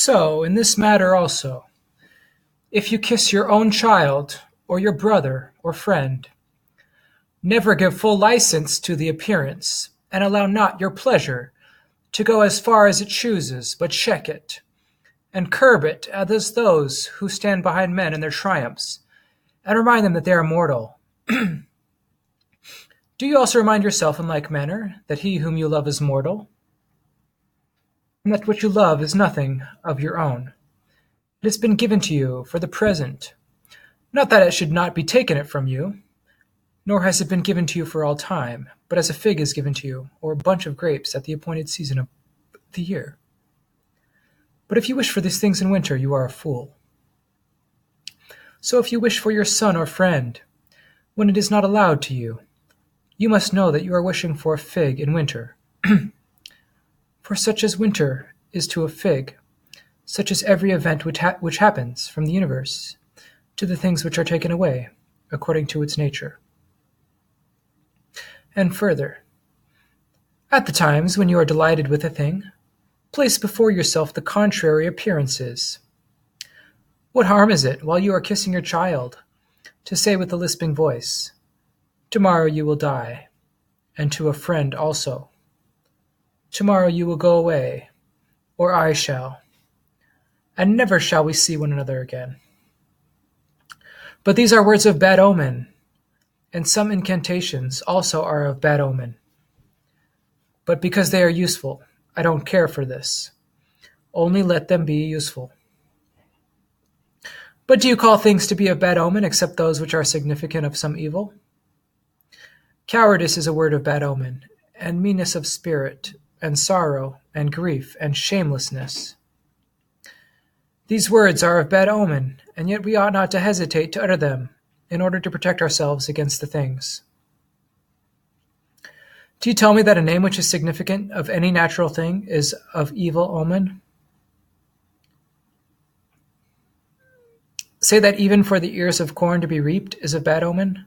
So, in this matter also, if you kiss your own child, or your brother or friend, never give full license to the appearance, and allow not your pleasure to go as far as it chooses, but check it, and curb it as those who stand behind men in their triumphs, and remind them that they are mortal. Do you also remind yourself in like manner that he whom you love is mortal, and that what you love is nothing of your own. It has been given to you for the present, not that it should not be taken it from you, nor has it been given to you for all time, but as a fig is given to you, or a bunch of grapes at the appointed season of the year. But if you wish for these things in winter, you are a fool. So if you wish for your son or friend, when it is not allowed to you, you must know that you are wishing for a fig in winter. For such as winter is to a fig, such is every event which happens from the universe to the things which are taken away, according to its nature. And further, at the times when you are delighted with a thing, place before yourself the contrary appearances. What harm is it, while you are kissing your child, to say with a lisping voice, "Tomorrow you will die," and to a friend also, "Tomorrow you will go away," or "I shall," and never shall we see one another again. But these are words of bad omen, and some incantations also are of bad omen. But because they are useful, I don't care for this. Only let them be useful. But do you call things to be of bad omen except those which are significant of some evil? Cowardice is a word of bad omen, and meanness of spirit, and sorrow, and grief, and shamelessness. These words are of bad omen, and yet we ought not to hesitate to utter them, in order to protect ourselves against the things. Do you tell me that a name which is significant of any natural thing is of evil omen? Say that even for the ears of corn to be reaped is of bad omen?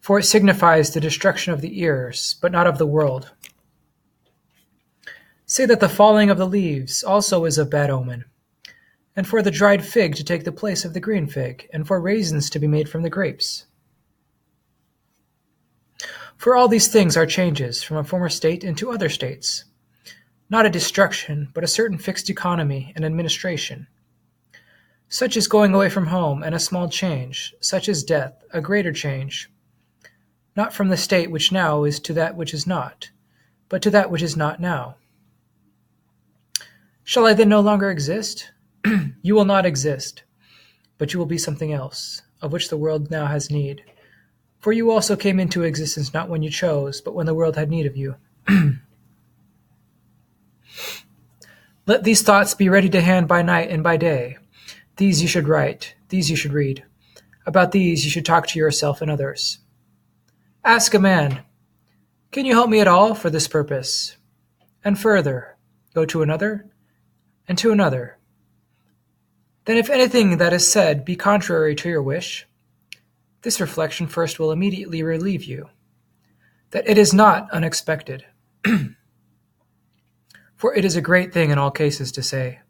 For it signifies the destruction of the ears, but not of the world. Say that the falling of the leaves also is of bad omen, and for the dried fig to take the place of the green fig, and for raisins to be made from the grapes. For all these things are changes from a former state into other states, not a destruction, but a certain fixed economy and administration. Such is going away from home, and a small change, such is death, a greater change, not from the state which now is to that which is not, but to that which is not now. Shall I then no longer exist? You will not exist, but you will be something else, of which the world now has need. For you also came into existence not when you chose, but when the world had need of you. Let these thoughts be ready to hand by night and by day. These you should write, these you should read. About these you should talk to yourself and others. Ask a man, "Can you help me at all for this purpose?" And further, go to another, and to another. Then if anything that is said be contrary to your wish, this reflection first will immediately relieve you, that it is not unexpected. For it is a great thing in all cases to say,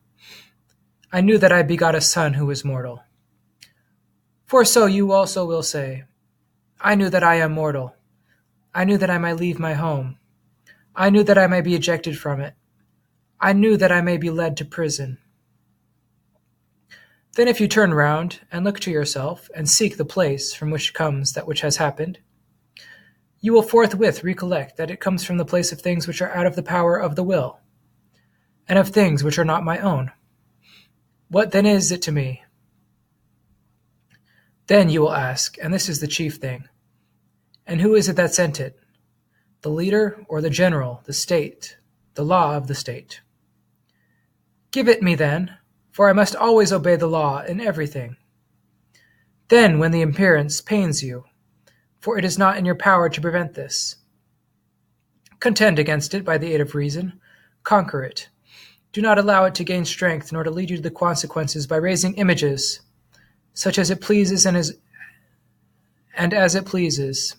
"I knew that I begot a son who is mortal." For so you also will say, "I knew that I am mortal. I knew that I might leave my home. I knew that I might be ejected from it. I knew that I may be led to prison." Then if you turn round and look to yourself and seek the place from which comes that which has happened, you will forthwith recollect that it comes from the place of things which are out of the power of the will, and of things which are not my own. What then is it to me? Then you will ask, and this is the chief thing, and who is it that sent it? The leader or the general, the state, the law of the state? Give it me then, for I must always obey the law in everything. Then when the appearance pains you, for it is not in your power to prevent this, contend against it by the aid of reason, conquer it. Do not allow it to gain strength, nor to lead you to the consequences by raising images, such as it pleases and as it pleases.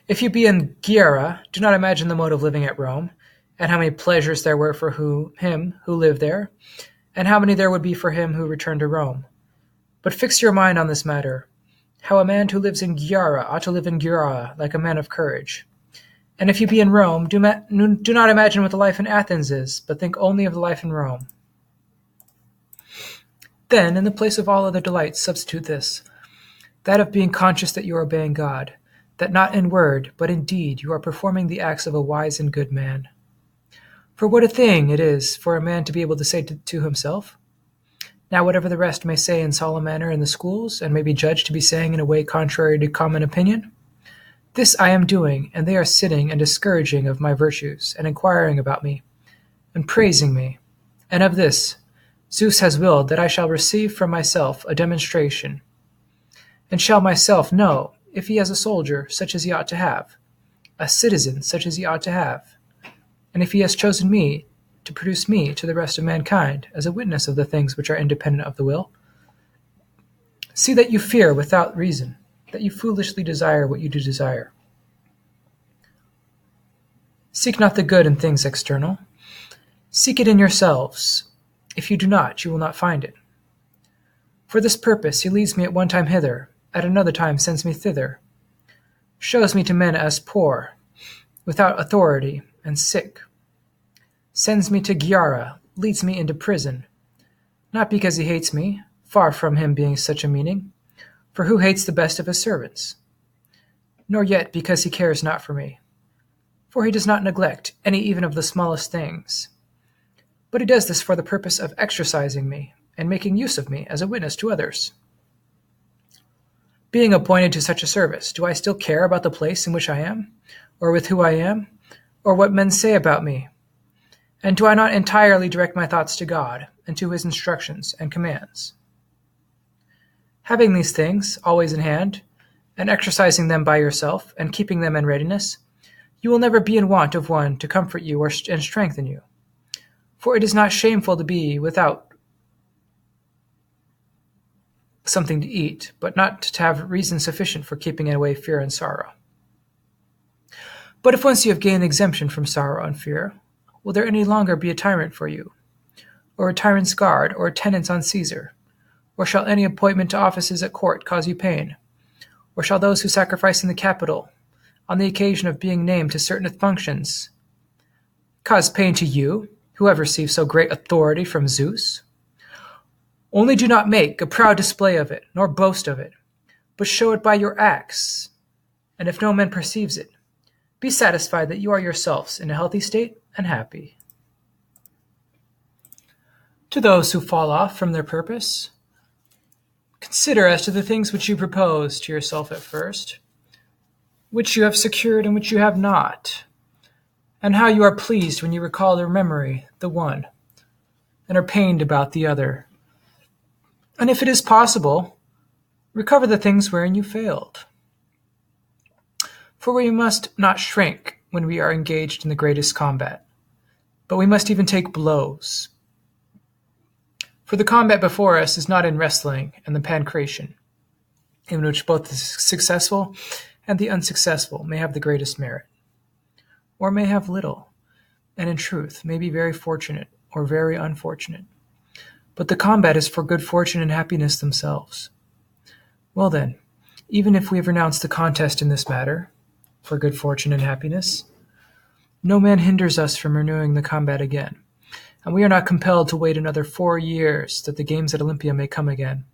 If you be in Gyara, do not imagine the mode of living at Rome. and how many pleasures there were for him who lived there, and how many there would be for him who returned to Rome. But fix your mind on this matter, how a man who lives in Gyara ought to live in Gyara like a man of courage. And if you be in Rome, do not imagine what the life in Athens is, but think only of the life in Rome. Then, in the place of all other delights, substitute this, that of being conscious that you are obeying God, that not in word, but in deed, you are performing the acts of a wise and good man. For what a thing it is for a man to be able to say to himself, now whatever the rest may say in solemn manner in the schools, and may be judged to be saying in a way contrary to common opinion, this I am doing, and they are sitting and discouraging of my virtues, and inquiring about me, and praising me. And of this Zeus has willed that I shall receive from myself a demonstration, and shall myself know if he has a soldier such as he ought to have, a citizen such as he ought to have, and if he has chosen me to produce me to the rest of mankind as a witness of the things which are independent of the will. See that you fear without reason, that you foolishly desire what you do desire. Seek not the good in things external. Seek it in yourselves. If you do not, you will not find it. For this purpose he leads me at one time hither, at another time sends me thither, shows me to men as poor, without authority, and sick, sends me to Gyara, leads me into prison, not because he hates me, far from him being such a meaning, for who hates the best of his servants? Nor yet because he cares not for me, for he does not neglect any even of the smallest things. But he does this for the purpose of exercising me, and making use of me as a witness to others. Being appointed to such a service, do I still care about the place in which I am, or with who I am, or what men say about me? And do I not entirely direct my thoughts to God, and to his instructions and commands? Having these things always in hand, and exercising them by yourself, and keeping them in readiness, you will never be in want of one to comfort you and strengthen you. For it is not shameful to be without something to eat, but not to have reason sufficient for keeping away fear and sorrow. But if once you have gained exemption from sorrow and fear, will there any longer be a tyrant for you, or a tyrant's guard, or attendance on Caesar? Or shall any appointment to offices at court cause you pain? Or shall those who sacrifice in the Capitol, on the occasion of being named to certain functions, cause pain to you, who have received so great authority from Zeus? Only do not make a proud display of it, nor boast of it, but show it by your acts. And if no man perceives it, be satisfied that you are yourselves in a healthy state and happy. To those who fall off from their purpose, consider as to the things which you propose to yourself at first, which you have secured and which you have not, and how you are pleased when you recall their memory, the one, and are pained about the other. And if it is possible, recover the things wherein you failed. For we must not shrink when we are engaged in the greatest combat, but we must even take blows. For the combat before us is not in wrestling and the pancration, in which both the successful and the unsuccessful may have the greatest merit, or may have little, and in truth may be very fortunate or very unfortunate. But the combat is for good fortune and happiness themselves. Well then, even if we have renounced the contest in this matter, for good fortune and happiness, no man hinders us from renewing the combat again, and we are not compelled to wait another 4 years that the games at Olympia may come again.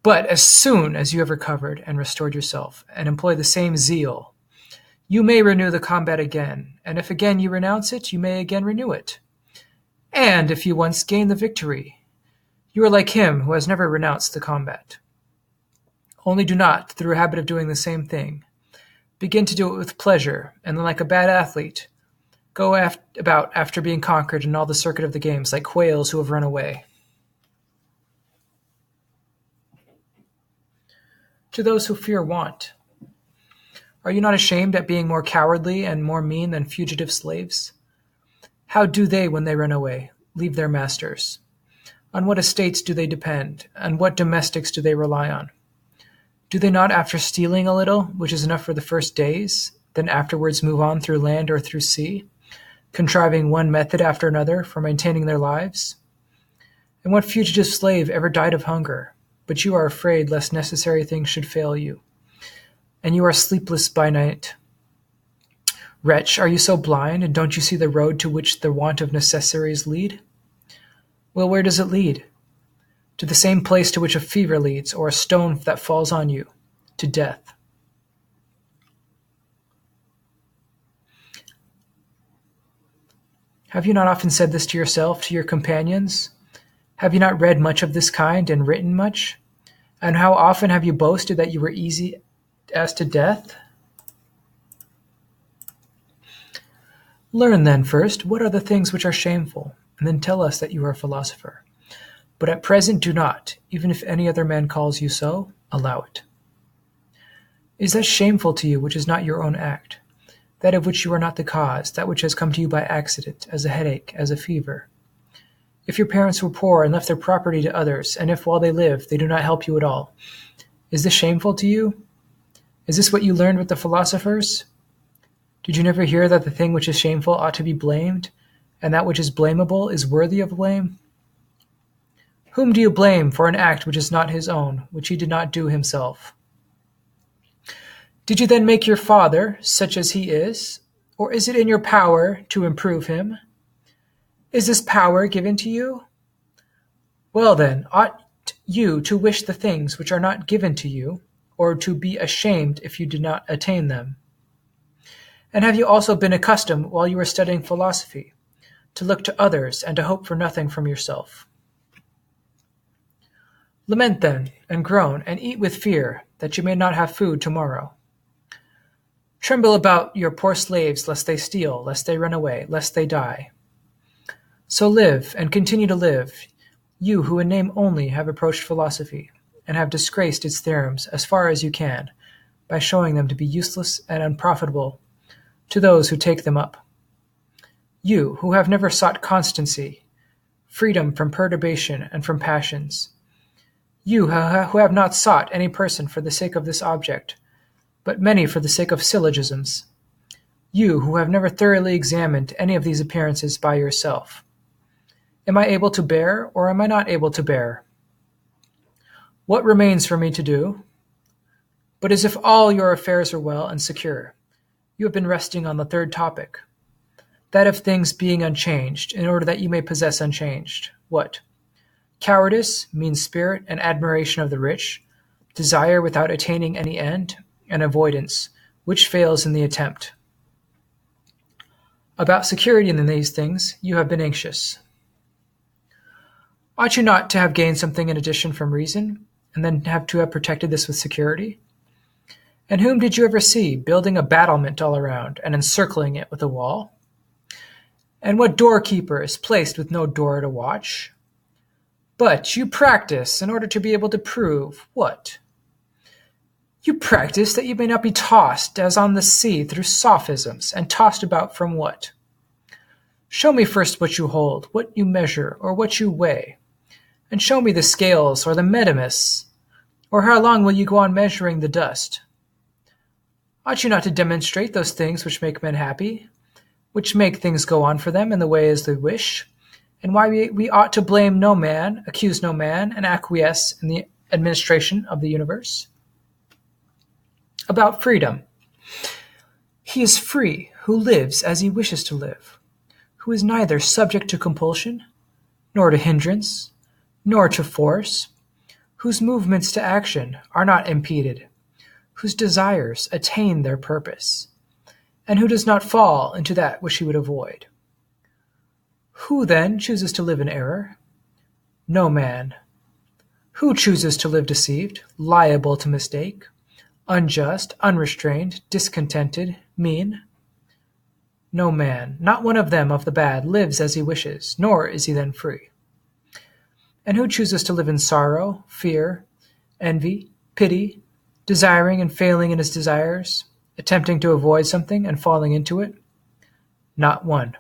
But as soon as you have recovered and restored yourself, and employ the same zeal, you may renew the combat again, and if again you renounce it, you may again renew it. And if you once gain the victory, you are like him who has never renounced the combat. Only do not, through a habit of doing the same thing, begin to do it with pleasure, and then like a bad athlete, go about after being conquered in all the circuit of the games like quails who have run away. To those who fear want, are you not ashamed at being more cowardly and more mean than fugitive slaves? How do they, when they run away, leave their masters? On what estates do they depend, and what domestics do they rely on? Do they not, after stealing a little, which is enough for the first days, then afterwards move on through land or through sea, contriving one method after another for maintaining their lives? And what fugitive slave ever died of hunger? But you are afraid lest necessary things should fail you, and you are sleepless by night. Wretch, are you so blind, and don't you see the road to which the want of necessaries lead? Well, where does it lead? To the same place to which a fever leads, or a stone that falls on you, to death. Have you not often said this to yourself, to your companions? Have you not read much of this kind and written much? And how often have you boasted that you were easy as to death? Learn then first what are the things which are shameful, and then tell us that you are a philosopher. But at present do not, even if any other man calls you so, allow it. Is that shameful to you which is not your own act, that of which you are not the cause, that which has come to you by accident, as a headache, as a fever? If your parents were poor and left their property to others, and if while they live they do not help you at all, is this shameful to you? Is this what you learned with the philosophers? Did you never hear that the thing which is shameful ought to be blamed, and that which is blamable is worthy of blame? Whom do you blame for an act which is not his own, which he did not do himself? Did you then make your father such as he is, or is it in your power to improve him? Is this power given to you? Well then, ought you to wish the things which are not given to you, or to be ashamed if you did not attain them? And have you also been accustomed, while you were studying philosophy, to look to others and to hope for nothing from yourself? Lament then, and groan, and eat with fear, that you may not have food tomorrow. Tremble about your poor slaves, lest they steal, lest they run away, lest they die. So live, and continue to live, you who in name only have approached philosophy, and have disgraced its theorems as far as you can, by showing them to be useless and unprofitable to those who take them up. You who have never sought constancy, freedom from perturbation and from passions. You who have not sought any person for the sake of this object, but many for the sake of syllogisms. You who have never thoroughly examined any of these appearances by yourself. Am I able to bear, or am I not able to bear? What remains for me to do? But as if all your affairs are well and secure, you have been resting on the third topic, that of things being unchanged, in order that you may possess unchanged. What? Cowardice, mean spirit, and admiration of the rich, desire without attaining any end, and avoidance, which fails in the attempt. About security in these things you have been anxious. Ought you not to have gained something in addition from reason, and then have protected this with security? And whom did you ever see building a battlement all around and encircling it with a wall? And what doorkeeper is placed with no door to watch? But you practice in order to be able to prove what? You practice that you may not be tossed as on the sea through sophisms, and tossed about from what? Show me first what you hold, what you measure, or what you weigh, and show me the scales or the metamus, or how long will you go on measuring the dust? Ought you not to demonstrate those things which make men happy, which make things go on for them in the way as they wish, and why we ought to blame no man, accuse no man, and acquiesce in the administration of the universe? About freedom. He is free who lives as he wishes to live, who is neither subject to compulsion, nor to hindrance, nor to force, whose movements to action are not impeded, whose desires attain their purpose, and who does not fall into that which he would avoid. Who then chooses to live in error? No man. Who chooses to live deceived, liable to mistake, unjust, unrestrained, discontented, mean? No man, not one of them of the bad, lives as he wishes, nor is he then free. And who chooses to live in sorrow, fear, envy, pity, desiring and failing in his desires, attempting to avoid something and falling into it? Not one.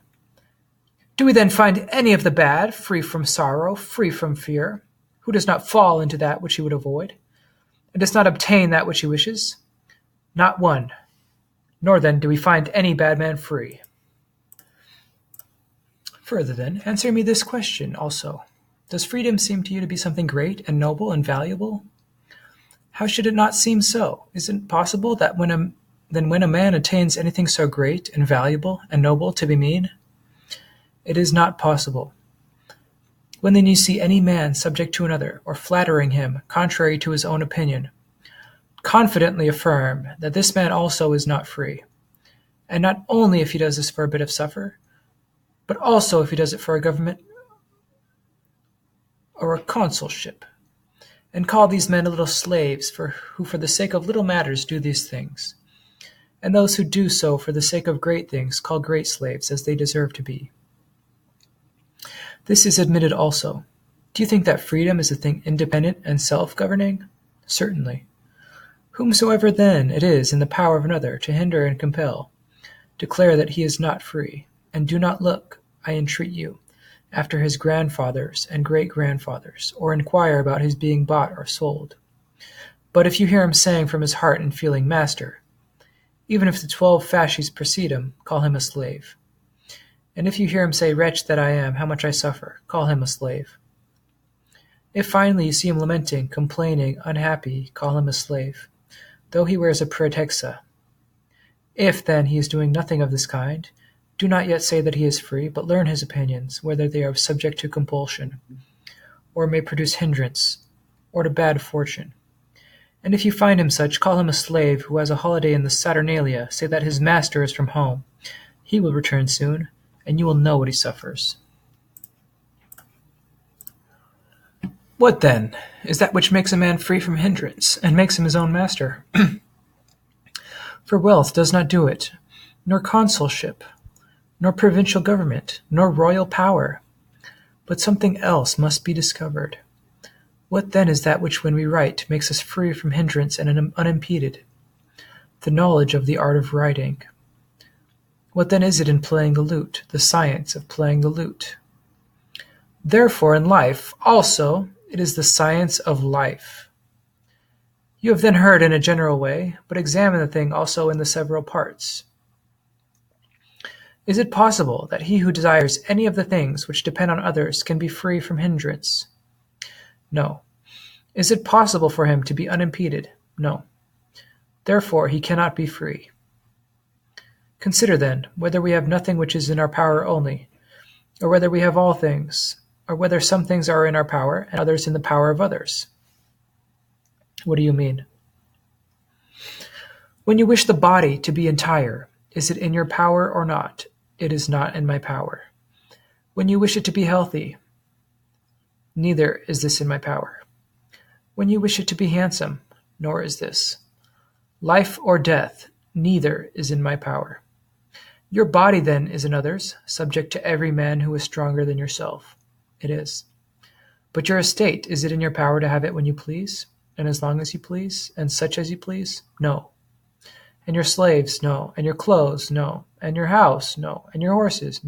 Do we then find any of the bad, free from sorrow, free from fear, who does not fall into that which he would avoid, and does not obtain that which he wishes? Not one. Nor then do we find any bad man free. Further then, answer me this question also. Does freedom seem to you to be something great and noble and valuable? How should it not seem so? Is it possible that when a man attains anything so great and valuable and noble to be mean? It is not possible. When then you see any man subject to another, or flattering him, contrary to his own opinion, confidently affirm that this man also is not free, and not only if he does this for a bit of suffer, but also if he does it for a government or a consulship, and call these men little slaves who for the sake of little matters do these things, and those who do so for the sake of great things call great slaves, as they deserve to be. This is admitted also. Do you think that freedom is a thing independent and self-governing? Certainly. Whomsoever then it is in the power of another to hinder and compel, declare that he is not free, and do not look, I entreat you, after his grandfathers and great-grandfathers, or inquire about his being bought or sold. But if you hear him saying from his heart and feeling, Master, even if the 12 fasces precede him, call him a slave. And if you hear him say, Wretch that I am, how much I suffer, call him a slave. If finally you see him lamenting, complaining, unhappy, call him a slave, though he wears a praetexa. If, then, he is doing nothing of this kind, do not yet say that he is free, but learn his opinions, whether they are subject to compulsion, or may produce hindrance, or to bad fortune. And if you find him such, call him a slave who has a holiday in the Saturnalia, say that his master is from home. He will return soon, and you will know what he suffers. What, then, is that which makes a man free from hindrance, and makes him his own master? For wealth does not do it, nor consulship, nor provincial government, nor royal power. But something else must be discovered. What then is that which, when we write, makes us free from hindrance and unimpeded? The knowledge of the art of writing. What then is it in playing the lute, the science of playing the lute? Therefore in life also it is the science of life. You have then heard in a general way, but examine the thing also in the several parts. Is it possible that he who desires any of the things which depend on others can be free from hindrance? No. Is it possible for him to be unimpeded? No. Therefore he cannot be free. Consider then whether we have nothing which is in our power only, or whether we have all things, or whether some things are in our power and others in the power of others. What do you mean? When you wish the body to be entire, is it in your power or not? It is not in my power. When you wish it to be healthy, neither is this in my power. When you wish it to be handsome, nor is this. Life or death, neither is in my power. Your body then is another's, subject to every man who is stronger than yourself. It is. But your estate, is it in your power to have it when you please, and as long as you please, and such as you please? No. And your slaves? No. And your clothes? No. And your house? No. And your horses?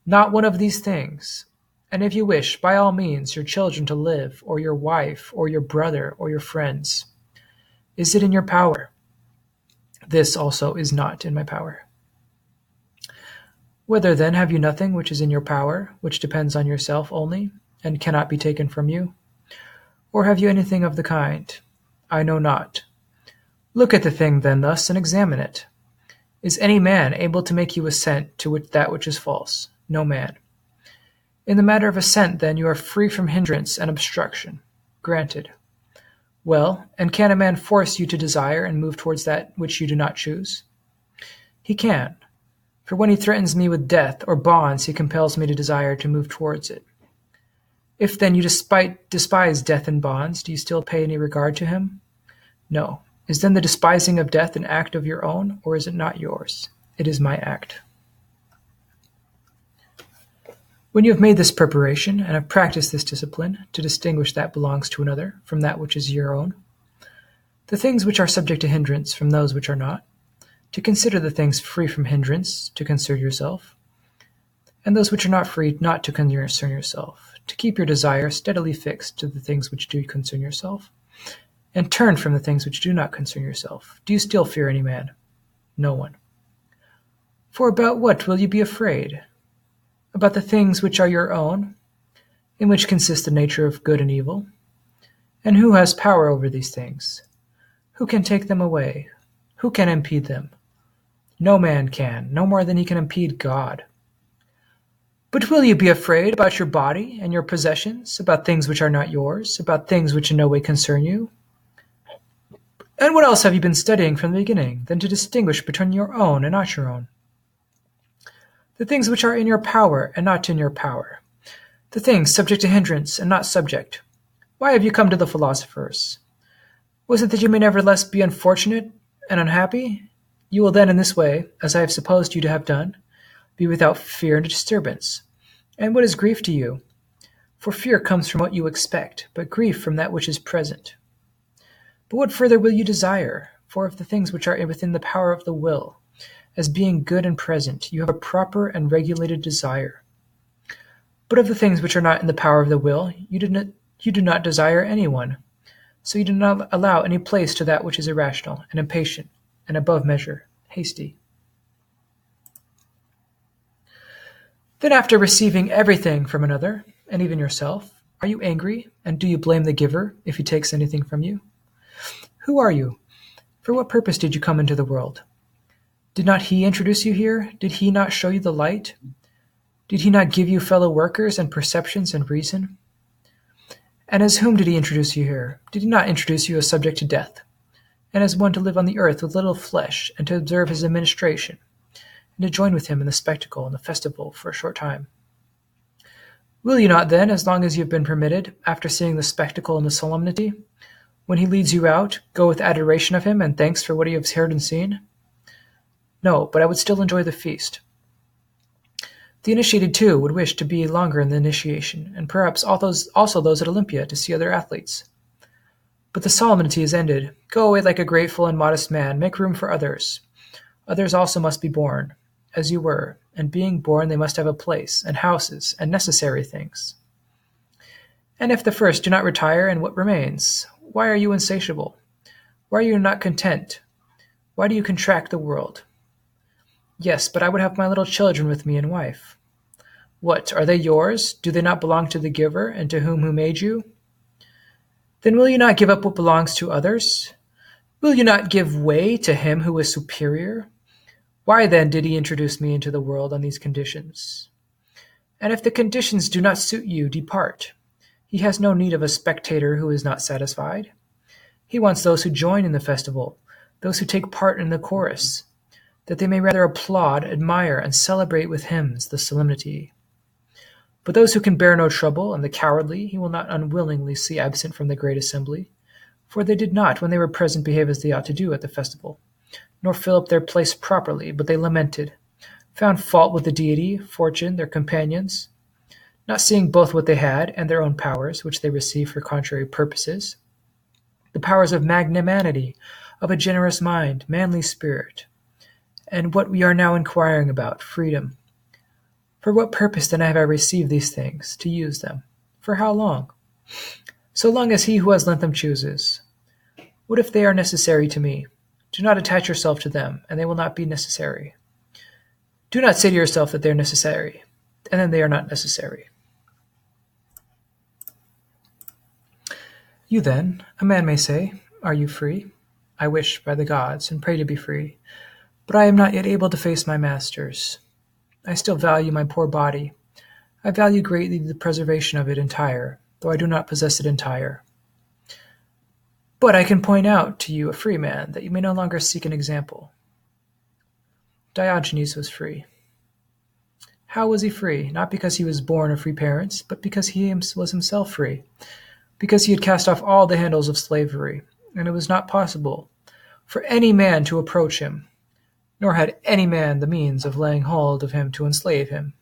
Not one of these things. And if you wish, by all means, your children to live, or your wife, or your brother, or your friends, is it in your power? This also is not in my power. Whether then have you nothing which is in your power, which depends on yourself only, and cannot be taken from you? Or have you anything of the kind? I know not. Look at the thing then thus, and examine it. Is any man able to make you assent to that which is false? No man. In the matter of assent, then, you are free from hindrance and obstruction. Granted. Well, and can a man force you to desire and move towards that which you do not choose? He can. For when he threatens me with death or bonds, he compels me to desire to move towards it. If then you despise death and bonds, do you still pay any regard to him? No. Is then the despising of death an act of your own, or is it not yours? It is my act. When you have made this preparation, and have practiced this discipline, to distinguish that belongs to another from that which is your own, the things which are subject to hindrance from those which are not, to consider the things free from hindrance, to concern yourself, and those which are not free not to concern yourself, to keep your desire steadily fixed to the things which do concern yourself, and turn from the things which do not concern yourself. Do you still fear any man? No one. For about what will you be afraid? about the things which are your own, in which consists the nature of good and evil? And who has power over these things? Who can take them away? Who can impede them? No man can, no more than he can impede God. But will you be afraid about your body and your possessions, about things which are not yours, about things which in no way concern you? And what else have you been studying from the beginning than to distinguish between your own and not your own? The things which are in your power and not in your power. The things subject to hindrance and not subject. Why have you come to the philosophers? Was it that you may nevertheless be unfortunate and unhappy? You will then in this way, as I have supposed you to have done, be without fear and disturbance. And what is grief to you? For fear comes from what you expect, but grief from that which is present. But what further will you desire? For if the things which are within the power of the will, as being good and present, you have a proper and regulated desire. But of the things which are not in the power of the will, you do not desire any one. So you do not allow any place to that which is irrational and impatient and above measure, hasty. Then after receiving everything from another, and even yourself, are you angry, and do you blame the giver if he takes anything from you? Who are you? For what purpose did you come into the world? Did not he introduce you here? Did he not show you the light? Did he not give you fellow workers and perceptions and reason? And as whom did he introduce you here? Did he not introduce you as subject to death, and as one to live on the earth with little flesh, and to observe his administration, and to join with him in the spectacle and the festival for a short time? Will you not then, as long as you have been permitted, after seeing the spectacle and the solemnity, when he leads you out, go with adoration of him and thanks for what you have heard and seen? No, but I would still enjoy the feast. The initiated, too, would wish to be longer in the initiation, and perhaps also those at Olympia to see other athletes. But the solemnity is ended. Go away like a grateful and modest man. Make room for others. Others also must be born, as you were, and being born they must have a place, and houses, and necessary things. And if the first do not retire, and what remains? Why are you insatiable? Why are you not content? Why do you contract the world? Yes, but I would have my little children with me and wife. What, are they yours? Do they not belong to the giver, and to whom who made you? Then will you not give up what belongs to others? Will you not give way to him who is superior? Why then did he introduce me into the world on these conditions? And if the conditions do not suit you, depart. He has no need of a spectator who is not satisfied. He wants those who join in the festival, those who take part in the chorus, that they may rather applaud, admire, and celebrate with hymns the solemnity. But those who can bear no trouble, and the cowardly, he will not unwillingly see absent from the great assembly, for they did not, when they were present, behave as they ought to do at the festival, nor fill up their place properly, but they lamented, found fault with the deity, fortune, their companions, not seeing both what they had and their own powers, which they received for contrary purposes, the powers of magnanimity, of a generous mind, manly spirit, and what we are now inquiring about, freedom. For what purpose then have I received these things? To use them. For how long? So long as he who has lent them chooses. What if they are necessary to me? Do not attach yourself to them, and they will not be necessary. Do not say to yourself that they are necessary, and then they are not necessary. You then, a man may say, are you free? I wish, by the gods, and pray to be free, but I am not yet able to face my masters. I still value my poor body. I value greatly the preservation of it entire, though I do not possess it entire. But I can point out to you a free man, that you may no longer seek an example. Diogenes was free. How was he free? Not because he was born of free parents, but because he was himself free, because he had cast off all the handles of slavery, and it was not possible for any man to approach him, nor had any man the means of laying hold of him to enslave him.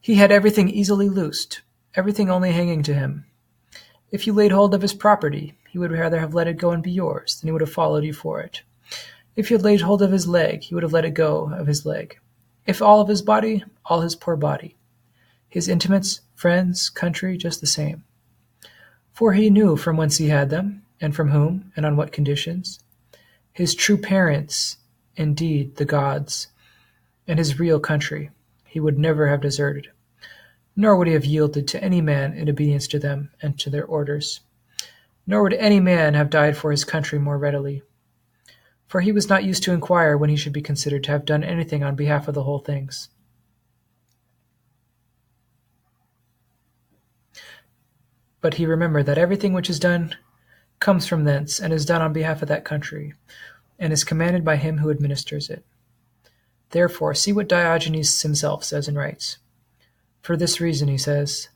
He had everything easily loosed, everything only hanging to him. If you laid hold of his property, he would rather have let it go and be yours than he would have followed you for it. If you had laid hold of his leg, he would have let it go of his leg. If all of his body, all his poor body. His intimates, friends, country, just the same. For he knew from whence he had them, and from whom, and on what conditions. His true parents, indeed, the gods, and his real country. he would never have deserted, nor would he have yielded to any man in obedience to them and to their orders, nor would any man have died for his country more readily. For he was not used to inquire when he should be considered to have done anything on behalf of the whole things. But he remembered that everything which is done comes from thence, and is done on behalf of that country, and is commanded by him who administers it. Therefore, see what Diogenes himself says and writes. For this reason, he says,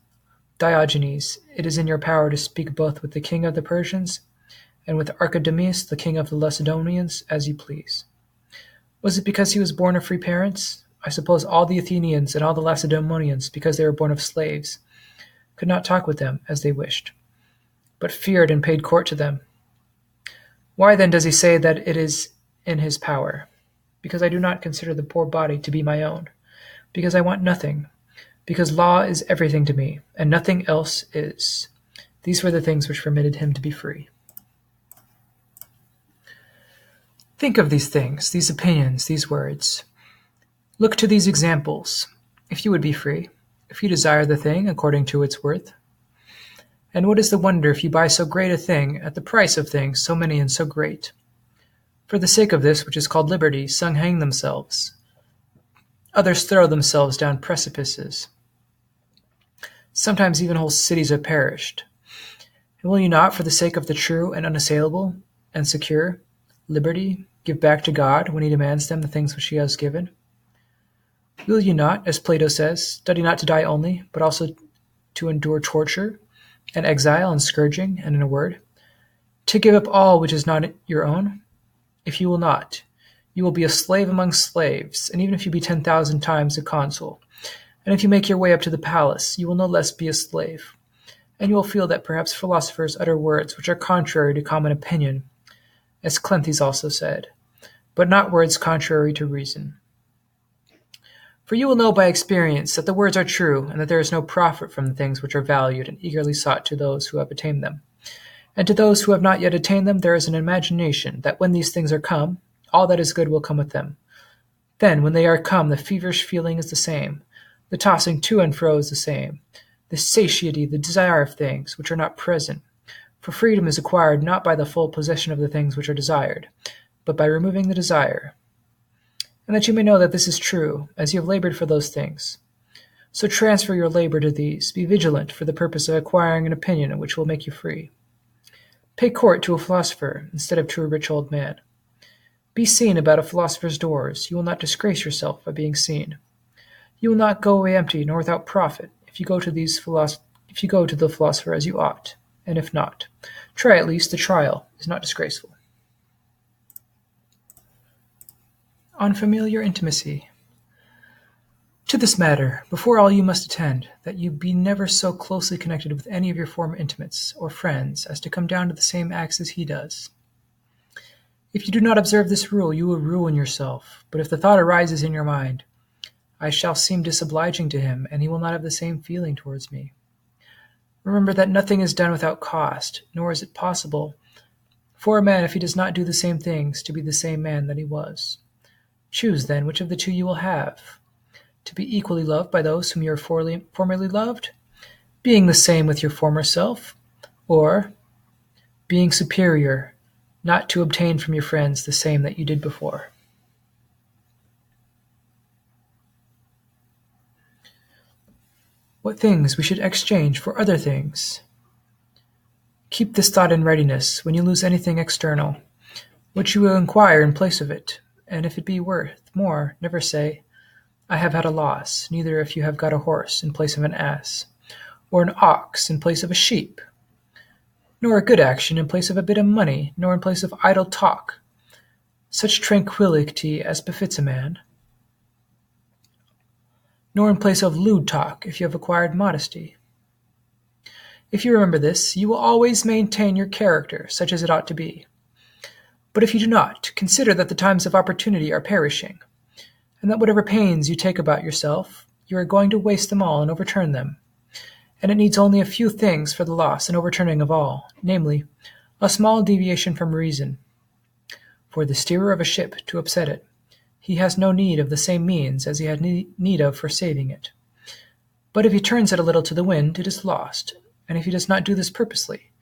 Diogenes, it is in your power to speak both with the king of the Persians and with Archidamus, the king of the Lacedaemonians, as you please. Was it because he was born of free parents? I suppose all the Athenians and all the Lacedaemonians, because they were born of slaves, could not talk with them as they wished, but feared and paid court to them. Why then does he say that it is in his power? Because I do not consider the poor body to be my own, because I want nothing, because law is everything to me, and nothing else is. These were the things which permitted him to be free. Think of these things, these opinions, these words. Look to these examples, if you would be free, if you desire the thing according to its worth. And what is the wonder if you buy so great a thing at the price of things so many and so great? For the sake of this, which is called liberty, some hang themselves. Others throw themselves down precipices. Sometimes even whole cities have perished. And will you not, for the sake of the true and unassailable and secure liberty, give back to God when he demands them the things which he has given? Will you not, as Plato says, study not to die only, but also to endure torture and exile and scourging, and in a word, to give up all which is not your own? If you will not, you will be a slave among slaves, and even if you be 10,000 times a consul, and if you make your way up to the palace, you will no less be a slave, and you will feel that perhaps philosophers utter words which are contrary to common opinion, as Cleanthes also said, but not words contrary to reason. For you will know by experience that the words are true, and that there is no profit from the things which are valued and eagerly sought to those who have attained them. And to those who have not yet attained them, there is an imagination that when these things are come, all that is good will come with them. Then, when they are come, the feverish feeling is the same, the tossing to and fro is the same, the satiety, the desire of things which are not present. For freedom is acquired not by the full possession of the things which are desired, but by removing the desire. And that you may know that this is true, as you have labored for those things. So transfer your labor to these, be vigilant for the purpose of acquiring an opinion which will make you free. Pay court to a philosopher instead of to a rich old man. Be seen about a philosopher's doors, you will not disgrace yourself by being seen. You will not go away empty nor without profit if you go to the philosopher as you ought, and if not, try at least the trial is not disgraceful. On familiar intimacy. To this matter, before all you must attend, that you be never so closely connected with any of your former intimates or friends as to come down to the same acts as he does. If you do not observe this rule, you will ruin yourself, but if the thought arises in your mind, I shall seem disobliging to him, and he will not have the same feeling towards me. Remember that nothing is done without cost, nor is it possible for a man, if he does not do the same things, to be the same man that he was. Choose, then, which of the two you will have. To be equally loved by those whom you have formerly loved, being the same with your former self, or being superior, not to obtain from your friends the same that you did before. What things we should exchange for other things. Keep this thought in readiness when you lose anything external, which you will inquire in place of it, and if it be worth more, never say, I have had a loss, neither if you have got a horse in place of an ass, or an ox in place of a sheep, nor a good action in place of a bit of money, nor in place of idle talk, such tranquility as befits a man, nor in place of lewd talk if you have acquired modesty. If you remember this, you will always maintain your character such as it ought to be. But if you do not, consider that the times of opportunity are perishing, and that whatever pains you take about yourself, you are going to waste them all and overturn them. And it needs only a few things for the loss and overturning of all, namely, a small deviation from reason. For the steerer of a ship to upset it, he has no need of the same means as he had need of for saving it. But if he turns it a little to the wind, it is lost, and if he does not do this purposely,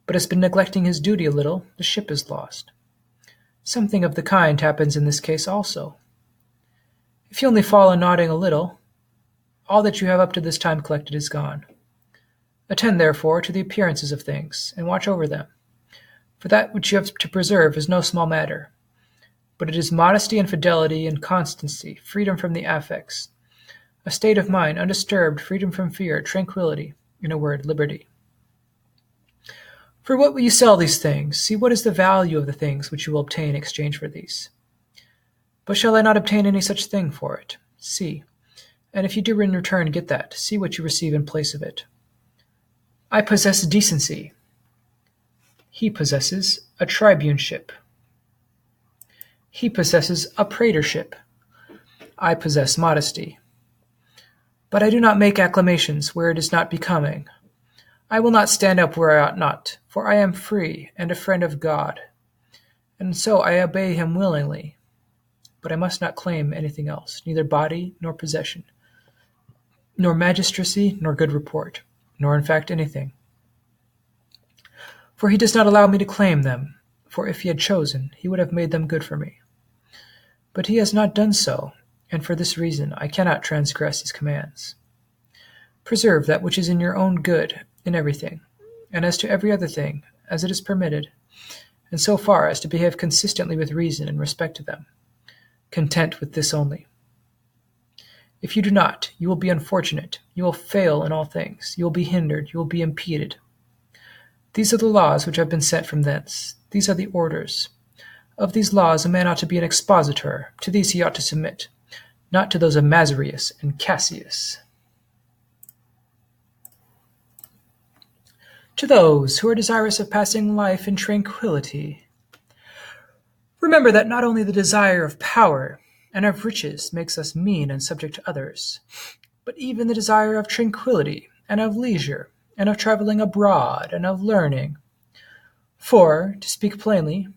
but has been neglecting his duty a little, the ship is lost. Something of the kind happens in this case also. If you only fall a nodding a little, all that you have up to this time collected is gone. Attend, therefore, to the appearances of things, and watch over them. For that which you have to preserve is no small matter, but it is modesty and fidelity and constancy, freedom from the affects, a state of mind undisturbed, freedom from fear, tranquility, in a word, liberty. For what will you sell these things? See, what is the value of the things which you will obtain in exchange for these? But shall I not obtain any such thing for it? See, and if you do in return get that, see what you receive in place of it. I possess decency. He possesses a tribuneship. He possesses a praetorship. I possess modesty. But I do not make acclamations where it is not becoming. I will not stand up where I ought not, for I am free and a friend of God, and so I obey him willingly. But I must not claim anything else, neither body nor possession, nor magistracy nor good report, nor in fact anything. For he does not allow me to claim them, for if he had chosen, he would have made them good for me. But he has not done so, and for this reason I cannot transgress his commands. Preserve that which is in your own good in everything, and as to every other thing, as it is permitted, and so far as to behave consistently with reason in respect to them. Content with this only. If you do not, you will be unfortunate, you will fail in all things, you will be hindered, you will be impeded. These are the laws which have been sent from thence. These are the orders. Of these laws a man ought to be an expositor. To these he ought to submit, not to those of Masarius and Cassius. To those who are desirous of passing life in tranquility, remember that not only the desire of power and of riches makes us mean and subject to others, but even the desire of tranquility and of leisure and of traveling abroad and of learning. For, to speak plainly,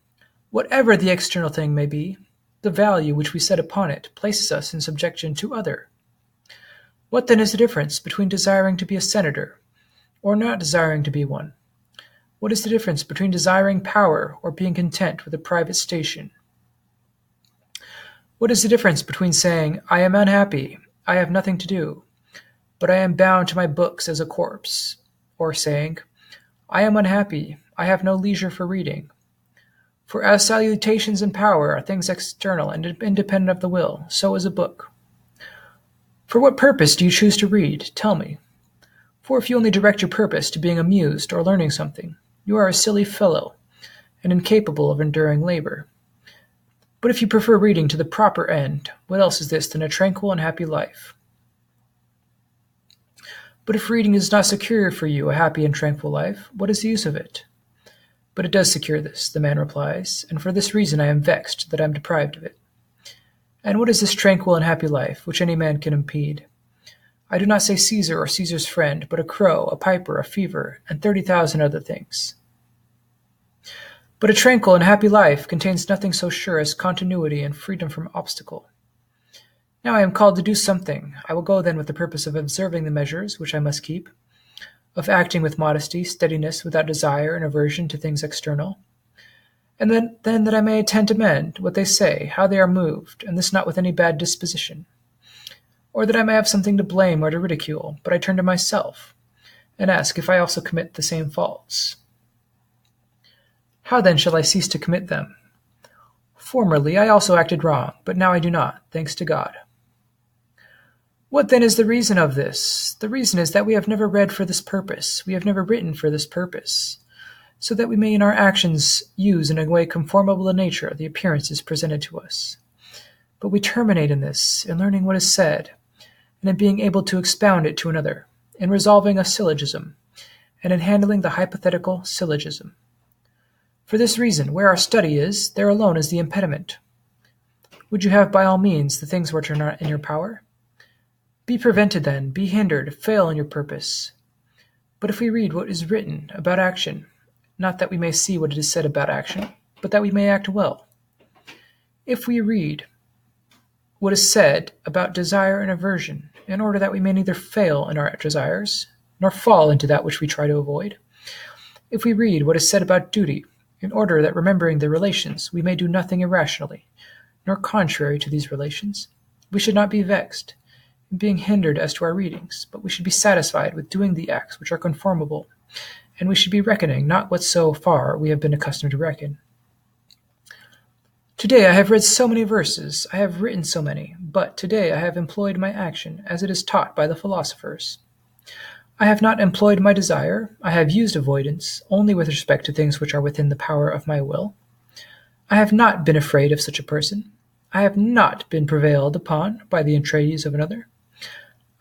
whatever the external thing may be, the value which we set upon it places us in subjection to other. What then is the difference between desiring to be a senator or not desiring to be one? What is the difference between desiring power or being content with a private station? What is the difference between saying, I am unhappy, I have nothing to do, but I am bound to my books as a corpse, or saying, I am unhappy, I have no leisure for reading? For as salutations and power are things external and independent of the will, so is a book. For what purpose do you choose to read? Tell me. For if you only direct your purpose to being amused or learning something, you are a silly fellow, and incapable of enduring labor. But if you prefer reading to the proper end, what else is this than a tranquil and happy life? But if reading does not secure for you a happy and tranquil life, what is the use of it? But it does secure this, the man replies, and for this reason I am vexed that I am deprived of it. And what is this tranquil and happy life, which any man can impede? I do not say Caesar or Caesar's friend, but a crow, a piper, a fever, and 30,000 other things. But a tranquil and happy life contains nothing so sure as continuity and freedom from obstacle. Now I am called to do something. I will go then with the purpose of observing the measures which I must keep, of acting with modesty, steadiness, without desire and aversion to things external, and then that I may attend to men, what they say, how they are moved, and this not with any bad disposition, or that I may have something to blame or to ridicule, but I turn to myself, and ask if I also commit the same faults. How then shall I cease to commit them? Formerly I also acted wrong, but now I do not, thanks to God. What then is the reason of this? The reason is that we have never read for this purpose, we have never written for this purpose, so that we may in our actions use in a way conformable to nature the appearances presented to us. But we terminate in this, in learning what is said, and in being able to expound it to another, in resolving a syllogism, and in handling the hypothetical syllogism. For this reason, where our study is, there alone is the impediment. Would you have by all means the things which are not in your power? Be prevented then, be hindered, fail in your purpose. But if we read what is written about action, not that we may see what it is said about action, but that we may act well. If we read, what is said about desire and aversion, in order that we may neither fail in our desires, nor fall into that which we try to avoid. If we read what is said about duty, in order that remembering the relations, we may do nothing irrationally, nor contrary to these relations, we should not be vexed, in being hindered as to our readings, but we should be satisfied with doing the acts which are conformable, and we should be reckoning not what so far we have been accustomed to reckon. Today I have read so many verses, I have written so many, but today I have employed my action as it is taught by the philosophers. I have not employed my desire, I have used avoidance only with respect to things which are within the power of my will. I have not been afraid of such a person. I have not been prevailed upon by the entreaties of another.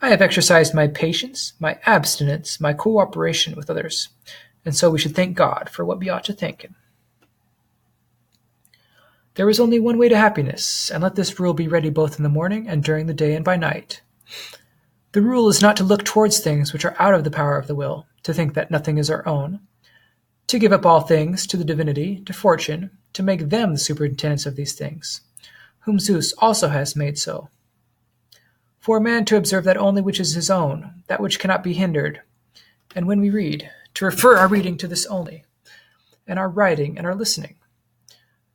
I have exercised my patience, my abstinence, my cooperation with others, and so we should thank God for what we ought to thank him. There is only one way to happiness, and let this rule be ready both in the morning and during the day and by night. The rule is not to look towards things which are out of the power of the will, to think that nothing is our own, to give up all things to the divinity, to fortune, to make them the superintendents of these things, whom Zeus also has made so. For a man to observe that only which is his own, that which cannot be hindered, and when we read, to refer our reading to this only, and our writing and our listening.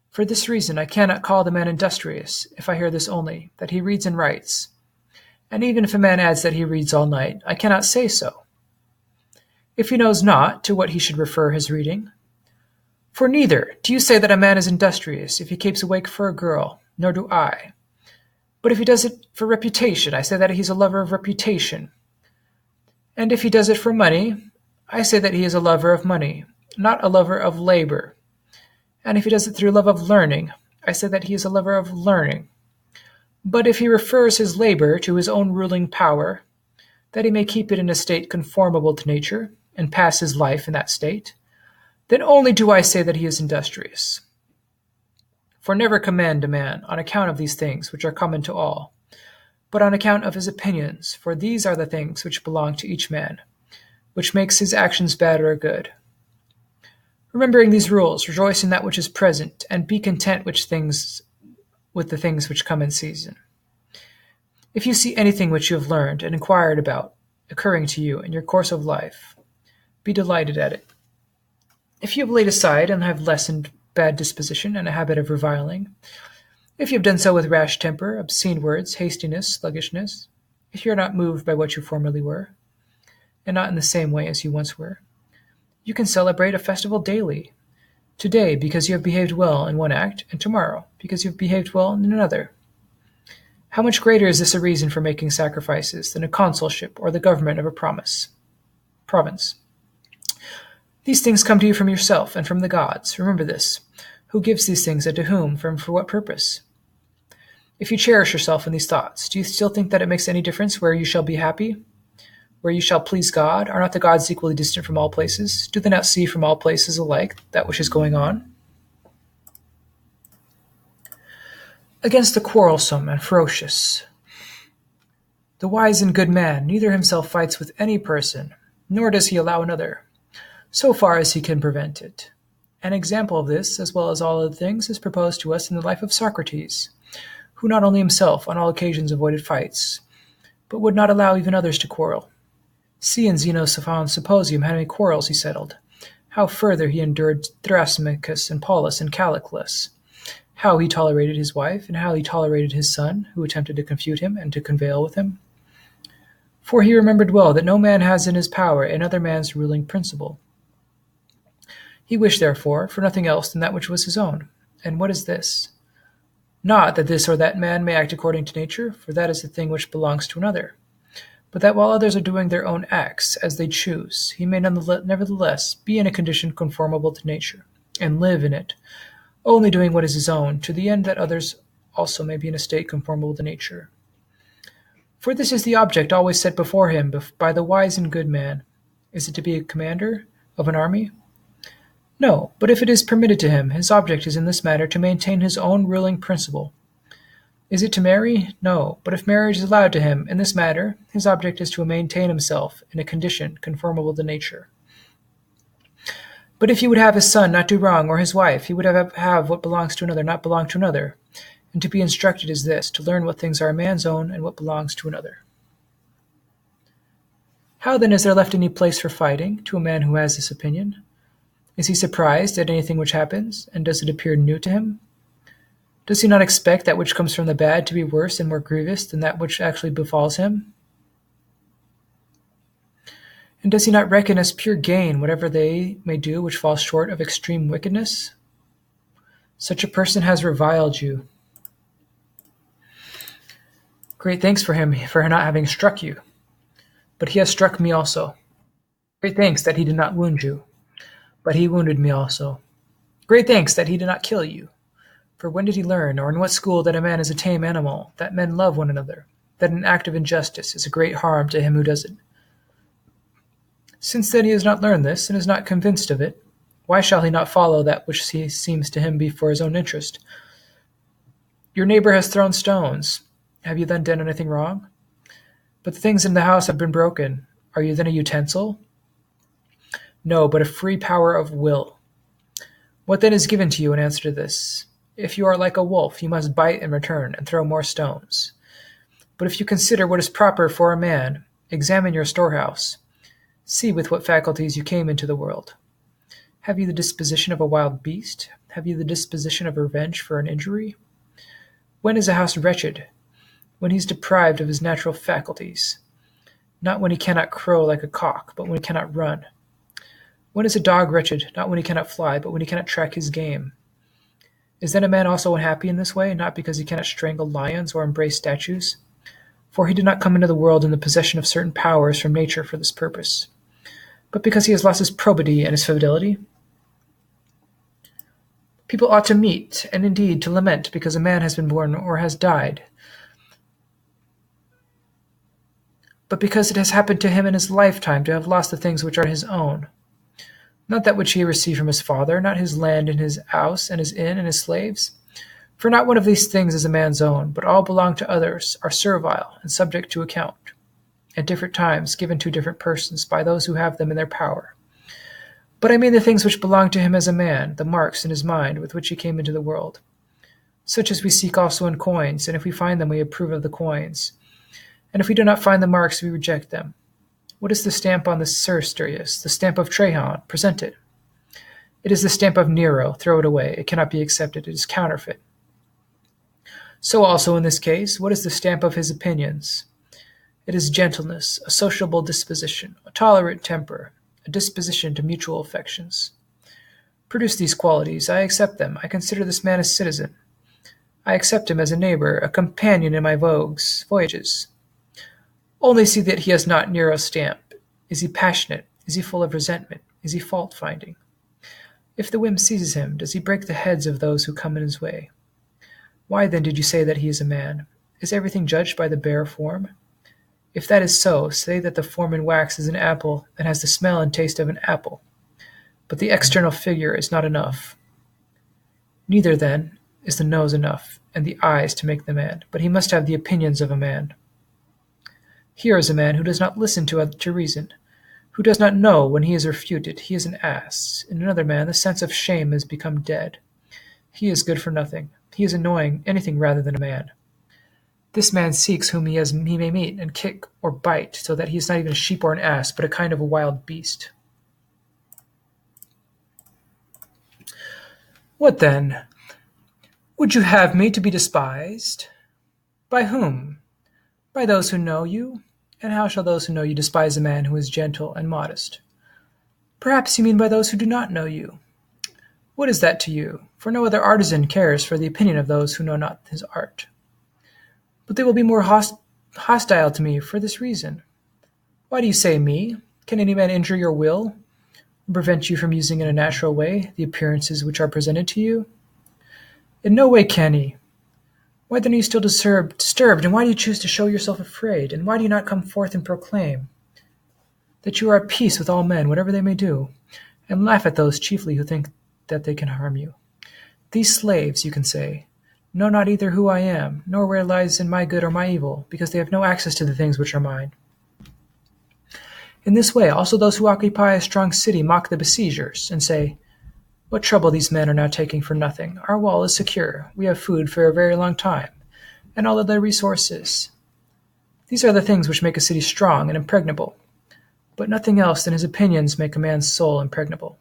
For this reason I cannot call the man industrious, if I hear this only, that he reads and writes. And even if a man adds that he reads all night, I cannot say so, if he knows not to what he should refer his reading. For neither do you say that a man is industrious if he keeps awake for a girl, nor do I. But if he does it for reputation, I say that he is a lover of reputation. And if he does it for money, I say that he is a lover of money, not a lover of labor. And if he does it through love of learning, I say that he is a lover of learning. But if he refers his labor to his own ruling power, that he may keep it in a state conformable to nature, and pass his life in that state, then only do I say that he is industrious. For never commend a man on account of these things which are common to all, but on account of his opinions, for these are the things which belong to each man, which makes his actions bad or good. Remembering these rules, rejoice in that which is present, and be content with the things which come in season. If you see anything which you have learned and inquired about occurring to you in your course of life, be delighted at it. If you have laid aside and have lessened bad disposition and a habit of reviling, if you have done so with rash temper, obscene words, hastiness, sluggishness, if you are not moved by what you formerly were, and not in the same way as you once were, you can celebrate a festival daily, today because you have behaved well in one act, and tomorrow because you have behaved well in another. How much greater is this a reason for making sacrifices than a consulship or the government of a province? These things come to you from yourself and from the gods. Remember this. Who gives these things and to whom, for what purpose? If you cherish yourself in these thoughts, do you still think that it makes any difference where you shall be happy? Where you shall please God? Are not the gods equally distant from all places? Do they not see from all places alike that which is going on? Against the quarrelsome and ferocious. The wise and good man neither himself fights with any person, nor does he allow another, so far as he can prevent it. An example of this, as well as all other things, is proposed to us in the life of Socrates, who not only himself on all occasions avoided fights, but would not allow even others to quarrel. See in Zeno's Symposium how many quarrels he settled, how further he endured Thrasymachus and Paulus and Callicles, how he tolerated his wife, and how he tolerated his son, who attempted to confute him and to conveil with him. For he remembered well that no man has in his power another man's ruling principle. He wished, therefore, for nothing else than that which was his own. And what is this? Not that this or that man may act according to nature, for that is the thing which belongs to another, but that while others are doing their own acts as they choose, he may nevertheless be in a condition conformable to nature, and live in it, only doing what is his own, to the end that others also may be in a state conformable to nature. For this is the object always set before him by the wise and good man. Is it to be a commander of an army? No, but if it is permitted to him, his object is in this matter to maintain his own ruling principle. Is it to marry? No, but if marriage is allowed to him, in this matter, his object is to maintain himself in a condition conformable to nature. But if he would have his son not do wrong, or his wife, he would have what belongs to another not belong to another, and to be instructed is this, to learn what things are a man's own and what belongs to another. How then is there left any place for fighting to a man who has this opinion? Is he surprised at anything which happens, and does it appear new to him? Does he not expect that which comes from the bad to be worse and more grievous than that which actually befalls him? And does he not reckon as pure gain whatever they may do which falls short of extreme wickedness? Such a person has reviled you. Great thanks for him for not having struck you. But he has struck me also. Great thanks that he did not wound you. But he wounded me also. Great thanks that he did not kill you. For when did he learn, or in what school, that a man is a tame animal, that men love one another, that an act of injustice is a great harm to him who does it? Since then he has not learned this, and is not convinced of it, why shall he not follow that which seems to him be for his own interest? Your neighbor has thrown stones. Have you then done anything wrong? But the things in the house have been broken. Are you then a utensil? No, but a free power of will. What then is given to you in answer to this? If you are like a wolf, you must bite in return and throw more stones. But if you consider what is proper for a man, examine your storehouse. See with what faculties you came into the world. Have you the disposition of a wild beast? Have you the disposition of revenge for an injury? When is a house wretched? When he is deprived of his natural faculties. Not when he cannot crow like a cock, but when he cannot run. When is a dog wretched? Not when he cannot fly, but when he cannot track his game. Is then a man also unhappy in this way, not because he cannot strangle lions or embrace statues? For he did not come into the world in the possession of certain powers from nature for this purpose, but because he has lost his probity and his fidelity? People ought to meet, and indeed to lament, because a man has been born or has died, but because it has happened to him in his lifetime to have lost the things which are his own. Not that which he received from his father, not his land and his house and his inn and his slaves. For not one of these things is a man's own, but all belong to others, are servile and subject to account, at different times given to different persons by those who have them in their power. But I mean the things which belong to him as a man, the marks in his mind with which he came into the world. Such as we seek also in coins, and if we find them we approve of the coins. And if we do not find the marks, we reject them. What is the stamp on the Industrious, the stamp of Trajan? Present it. It is the stamp of Nero. Throw it away. It cannot be accepted. It is counterfeit. So also in this case, what is the stamp of his opinions? It is gentleness, a sociable disposition, a tolerant temper, a disposition to mutual affections. Produce these qualities. I accept them. I consider this man a citizen. I accept him as a neighbor, a companion in my voyages. Only see that he has not Nero's stamp. Is he passionate? Is he full of resentment? Is he fault-finding? If the whim seizes him, does he break the heads of those who come in his way? Why then did you say that he is a man? Is everything judged by the bare form? If that is so, say that the form in wax is an apple and has the smell and taste of an apple. But the external figure is not enough. Neither, then, is the nose enough, and the eyes to make the man, but he must have the opinions of a man. Here is a man who does not listen to reason, who does not know when he is refuted. He is an ass. In another man, the sense of shame has become dead. He is good for nothing. He is annoying, anything rather than a man. This man seeks whom he may meet and kick or bite, so that he is not even a sheep or an ass, but a kind of a wild beast. What then? Would you have me to be despised? By whom? By those who know you? And how shall those who know you despise a man who is gentle and modest? Perhaps you mean by those who do not know you. What is that to you? For no other artisan cares for the opinion of those who know not his art. But they will be more hostile to me for this reason. Why do you say me? Can any man injure your will, and prevent you from using in a natural way the appearances which are presented to you? In no way can he. Why then are you still disturbed, and why do you choose to show yourself afraid, and why do you not come forth and proclaim that you are at peace with all men, whatever they may do, and laugh at those chiefly who think that they can harm you? These slaves, you can say, know not either who I am, nor where lies in my good or my evil, because they have no access to the things which are mine. In this way also those who occupy a strong city mock the besiegers, and say, What trouble these men are now taking for nothing! Our wall is secure, we have food for a very long time, and all other resources. These are the things which make a city strong and impregnable, but nothing else than his opinions make a man's soul impregnable.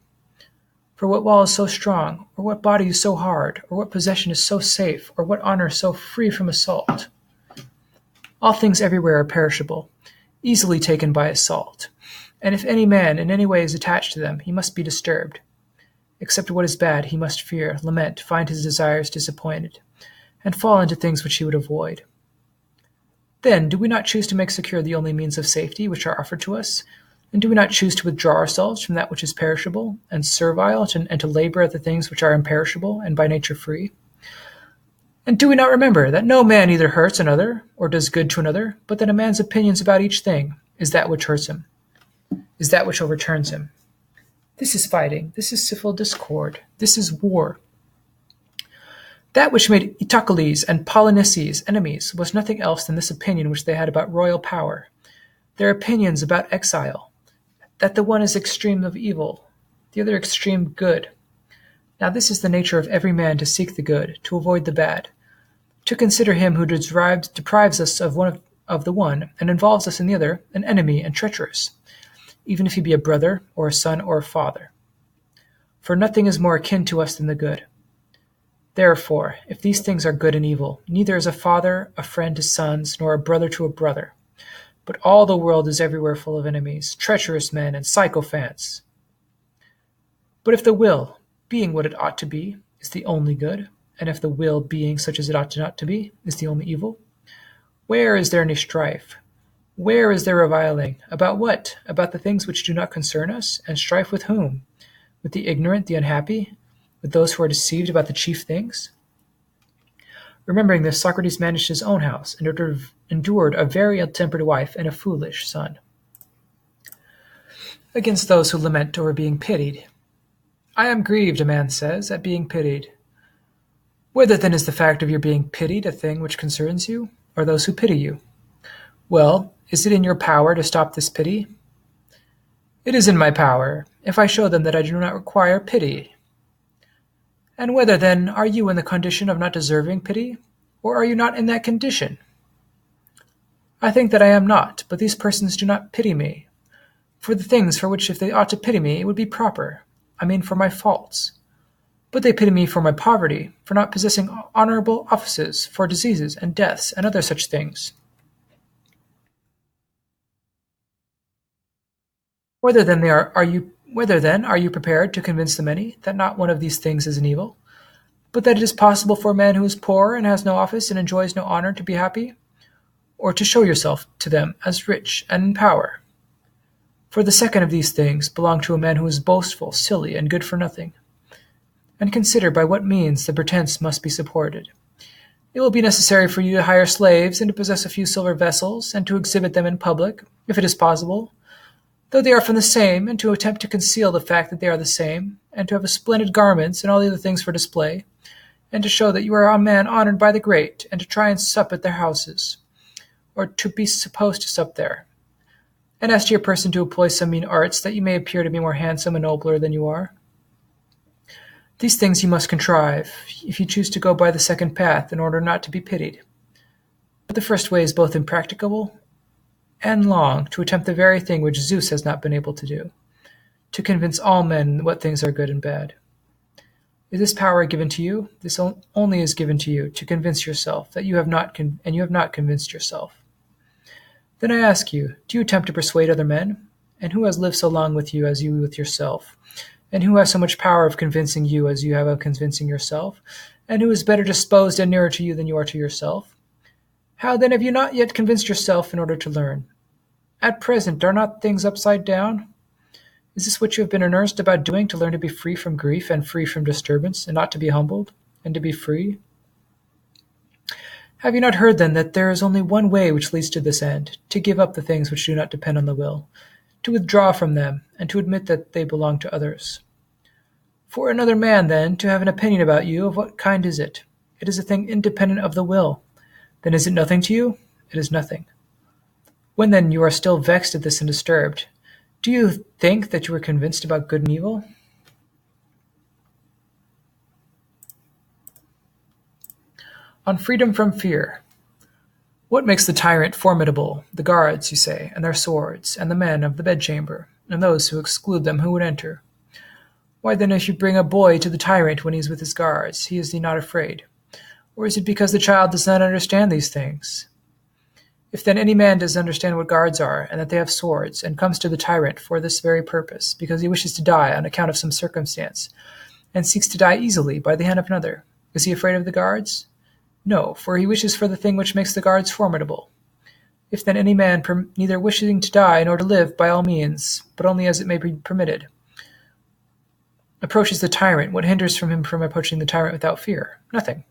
For what wall is so strong, or what body is so hard, or what possession is so safe, or what honor so free from assault? All things everywhere are perishable, easily taken by assault, and if any man in any way is attached to them, he must be disturbed. Except what is bad, he must fear, lament, find his desires disappointed, and fall into things which he would avoid. Then, do we not choose to make secure the only means of safety which are offered to us? And do we not choose to withdraw ourselves from that which is perishable and servile, and to labor at the things which are imperishable and by nature free? And do we not remember that no man either hurts another or does good to another, but that a man's opinions about each thing is that which hurts him, is that which overturns him? This is fighting, this is civil discord, this is war. That which made Epictetus and Polynices enemies was nothing else than this opinion which they had about royal power, their opinions about exile, that the one is extreme of evil, the other extreme good. Now this is the nature of every man to seek the good, to avoid the bad, to consider him who deprives us of the one and involves us in the other, an enemy and treacherous, even if he be a brother or a son or a father. For nothing is more akin to us than the good. Therefore, if these things are good and evil, neither is a father a friend to sons, nor a brother to a brother. But all the world is everywhere full of enemies, treacherous men, and sycophants. But if the will, being what it ought to be, is the only good, and if the will, being such as it ought not to be, is the only evil, where is there any strife? Where is there reviling? About what? About the things which do not concern us? And strife with whom? With the ignorant, the unhappy? With those who are deceived about the chief things? Remembering this, Socrates managed his own house, and endured a very ill-tempered wife and a foolish son. Against those who lament over being pitied. I am grieved, a man says, at being pitied. Whether then is the fact of your being pitied a thing which concerns you, or those who pity you? Well, is it in your power to stop this pity? It is in my power, if I show them that I do not require pity. And whether then are you in the condition of not deserving pity, or are you not in that condition? I think that I am not, but these persons do not pity me, for the things for which if they ought to pity me it would be proper, I mean for my faults. But they pity me for my poverty, for not possessing honorable offices, for diseases and deaths and other such things. Whether then are you prepared to convince the many that not one of these things is an evil, but that it is possible for a man who is poor and has no office and enjoys no honor to be happy, or to show yourself to them as rich and in power? For the second of these things belong to a man who is boastful, silly, and good for nothing. And consider by what means the pretense must be supported. It will be necessary for you to hire slaves and to possess a few silver vessels, and to exhibit them in public, if it is possible, though they are from the same, and to attempt to conceal the fact that they are the same, and to have splendid garments and all the other things for display, and to show that you are a man honored by the great, and to try and sup at their houses, or to be supposed to sup there. And as to your person, to employ some mean arts, that you may appear to be more handsome and nobler than you are. These things you must contrive, if you choose to go by the second path, in order not to be pitied. But the first way is both impracticable and long, to attempt the very thing which Zeus has not been able to do, to convince all men what things are good and bad. Is this power given to you? This only is given to you, to convince yourself that you have not convinced yourself. Then I ask you, do you attempt to persuade other men? And who has lived so long with you as you with yourself? And who has so much power of convincing you as you have of convincing yourself? And who is better disposed and nearer to you than you are to yourself? How then have you not yet convinced yourself in order to learn? At present, are not things upside down? Is this what you have been in earnest about doing, to learn to be free from grief and free from disturbance, and not to be humbled, and to be free? Have you not heard then that there is only one way which leads to this end, to give up the things which do not depend on the will, to withdraw from them, and to admit that they belong to others? For another man, then, to have an opinion about you, of what kind is it? It is a thing independent of the will. Then is it nothing to you? It is nothing. When then you are still vexed at this and disturbed, do you think that you are convinced about good and evil? On freedom from fear. What makes the tyrant formidable? The guards, you say, and their swords, and the men of the bedchamber, and those who exclude them who would enter. Why then, if you bring a boy to the tyrant when he is with his guards, is he not afraid? Or is it because the child does not understand these things? If then any man does understand what guards are, and that they have swords, and comes to the tyrant for this very purpose, because he wishes to die on account of some circumstance, and seeks to die easily by the hand of another, is he afraid of the guards? No, for he wishes for the thing which makes the guards formidable. If then any man, neither wishing to die nor to live by all means, but only as it may be permitted, approaches the tyrant, what hinders him from approaching the tyrant without fear? Nothing.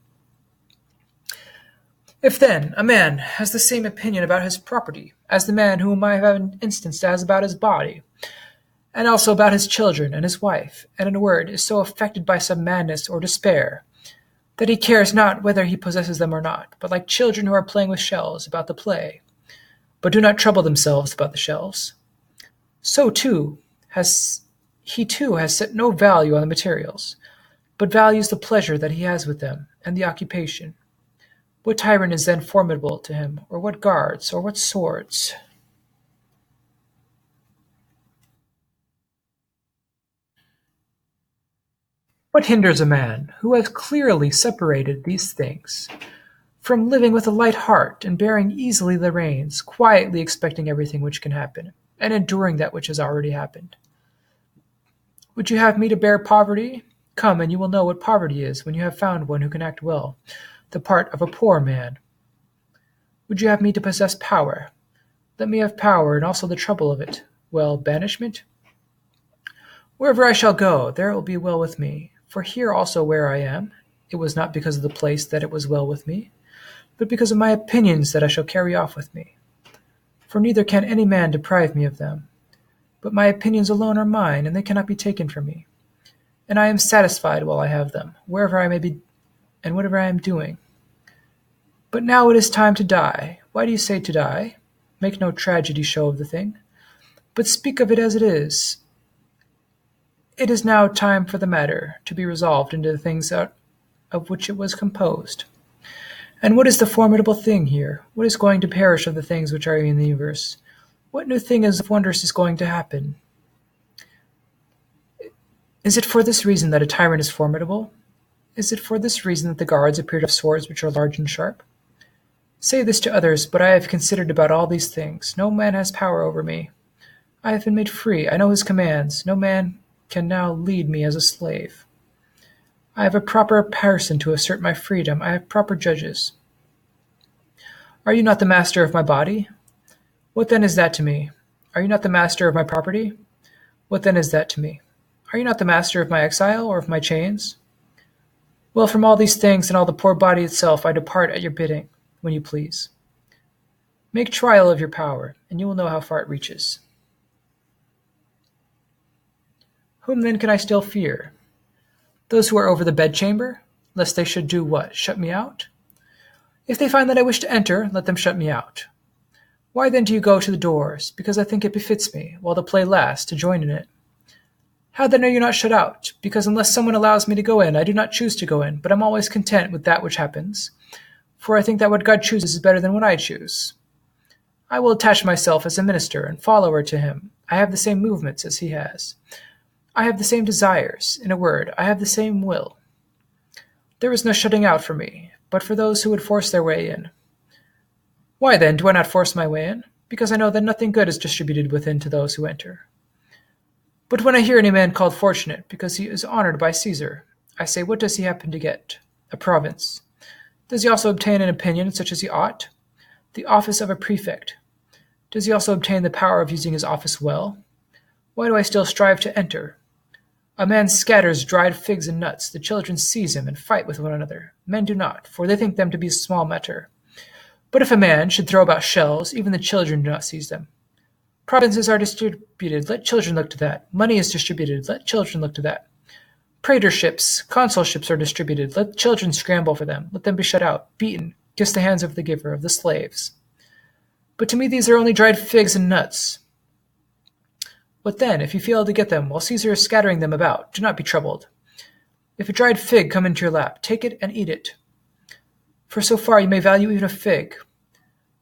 If then a man has the same opinion about his property as the man whom I have instanced has about his body, and also about his children and his wife, and in a word is so affected by some madness or despair, that he cares not whether he possesses them or not, but like children who are playing with shells about the play, but do not trouble themselves about the shells, so too has set no value on the materials, but values the pleasure that he has with them, and the occupation. What tyrant is then formidable to him, or what guards, or what swords? What hinders a man, who has clearly separated these things, from living with a light heart, and bearing easily the reins, quietly expecting everything which can happen, and enduring that which has already happened? Would you have me to bear poverty? Come, and you will know what poverty is, when you have found one who can act well, the part of a poor man. Would you have me to possess power? Let me have power, and also the trouble of it. Well, banishment? Wherever I shall go, there it will be well with me. For here also where I am, it was not because of the place that it was well with me, but because of my opinions that I shall carry off with me. For neither can any man deprive me of them. But my opinions alone are mine, and they cannot be taken from me. And I am satisfied while I have them, wherever I may be, and whatever I am doing. But now it is time to die. Why do you say to die? Make no tragedy show of the thing, but speak of it as it is. It is now time for the matter to be resolved into the things out of which it was composed. And what is the formidable thing here? What is going to perish of the things which are in the universe? What new thing of wonders is going to happen? Is it for this reason that a tyrant is formidable? Is it for this reason that the guards appear to have swords which are large and sharp? Say this to others, but I have considered about all these things. No man has power over me. I have been made free. I know his commands. No man can now lead me as a slave. I have a proper person to assert my freedom. I have proper judges. Are you not the master of my body? What then is that to me? Are you not the master of my property? What then is that to me? Are you not the master of my exile or of my chains? Well, from all these things and all the poor body itself I depart at your bidding, when you please. Make trial of your power, and you will know how far it reaches. Whom then can I still fear? Those who are over the bedchamber, lest they should do what? Shut me out? If they find that I wish to enter, let them shut me out. Why then do you go to the doors? Because I think it befits me, while the play lasts, to join in it. How then are you not shut out? Because unless someone allows me to go in, I do not choose to go in, but am always content with that which happens. For I think that what God chooses is better than what I choose. I will attach myself as a minister and follower to him. I have the same movements as he has. I have the same desires. In a word, I have the same will. There is no shutting out for me, but for those who would force their way in. Why then do I not force my way in? Because I know that nothing good is distributed within to those who enter. But when I hear any man called fortunate because he is honored by Caesar, I say, what does he happen to get? A province. Does he also obtain an opinion such as he ought? The office of a prefect. Does he also obtain the power of using his office well? Why do I still strive to enter? A man scatters dried figs and nuts. The children seize him and fight with one another. Men do not, for they think them to be small matter. But if a man should throw about shells, even the children do not seize them. Provinces are distributed. Let children look to that. Money is distributed. Let children look to that. Praetorships, consulships are distributed. Let children scramble for them. Let them be shut out, beaten, kiss the hands of the giver, of the slaves. But to me these are only dried figs and nuts. What then, if you fail to get them while Caesar is scattering them about? Do not be troubled. If a dried fig come into your lap, take it and eat it. For so far you may value even a fig.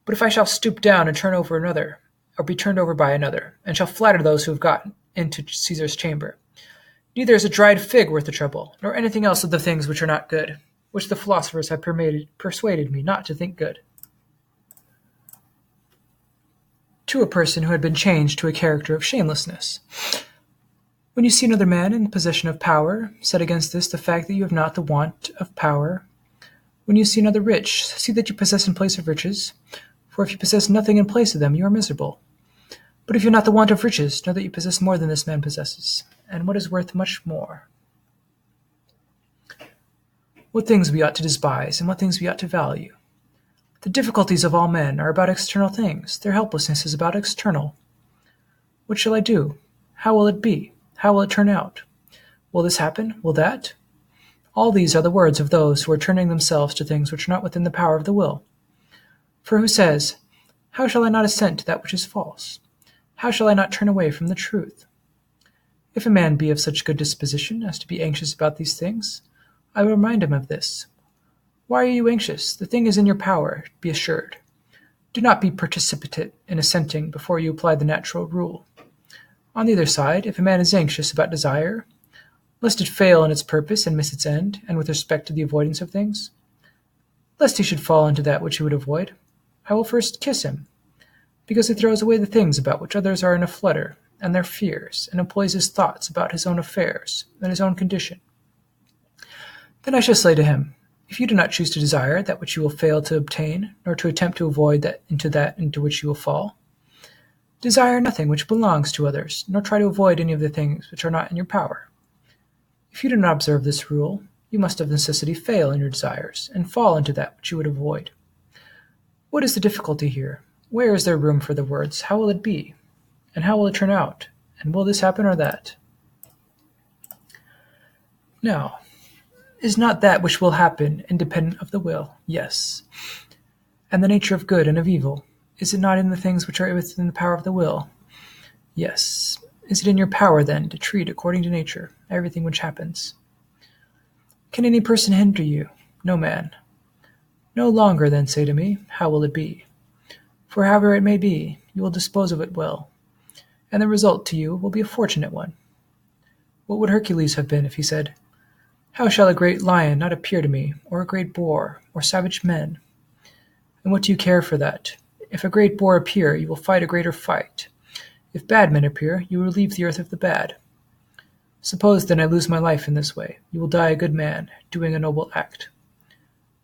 But if I shall stoop down and turn over another, or be turned over by another, and shall flatter those who have got into Caesar's chamber, neither is a dried fig worth the trouble, nor anything else of the things which are not good, which the philosophers have persuaded me not to think good. To a person who had been changed to a character of shamelessness. When you see another man in the possession of power, set against this the fact that you have not the want of power. When you see another rich, see that you possess in place of riches, for if you possess nothing in place of them, you are miserable. But if you have not the want of riches, know that you possess more than this man possesses, and what is worth much more. What things we ought to despise, and what things we ought to value. The difficulties of all men are about external things. Their helplessness is about external. What shall I do? How will it be? How will it turn out? Will this happen? Will that? All these are the words of those who are turning themselves to things which are not within the power of the will. For who says, "How shall I not assent to that which is false? How shall I not turn away from the truth?" If a man be of such good disposition as to be anxious about these things, I will remind him of this. Why are you anxious? The thing is in your power, be assured. Do not be precipitate in assenting before you apply the natural rule. On the other side, if a man is anxious about desire, lest it fail in its purpose and miss its end, and with respect to the avoidance of things, lest he should fall into that which he would avoid, I will first kiss him, because he throws away the things about which others are in a flutter, and their fears, and employs his thoughts about his own affairs and his own condition. Then I shall say to him, if you do not choose to desire that which you will fail to obtain, nor to attempt to avoid that into which you will fall, desire nothing which belongs to others, nor try to avoid any of the things which are not in your power. If you do not observe this rule, you must of necessity fail in your desires, and fall into that which you would avoid. What is the difficulty here? Where is there room for the words, how will it be? And how will it turn out? And will this happen or that? Now, is not that which will happen independent of the will? Yes. And the nature of good and of evil, is it not in the things which are within the power of the will? Yes. Is it in your power, then, to treat according to nature everything which happens? Can any person hinder you? No man. No longer, then, say to me, how will it be? For however it may be, you will dispose of it well, and the result to you will be a fortunate one. What would Hercules have been if he said, "How shall a great lion not appear to me, or a great boar, or savage men?" And what do you care for that? If a great boar appear, you will fight a greater fight. If bad men appear, you will relieve the earth of the bad. Suppose then I lose my life in this way, you will die a good man, doing a noble act.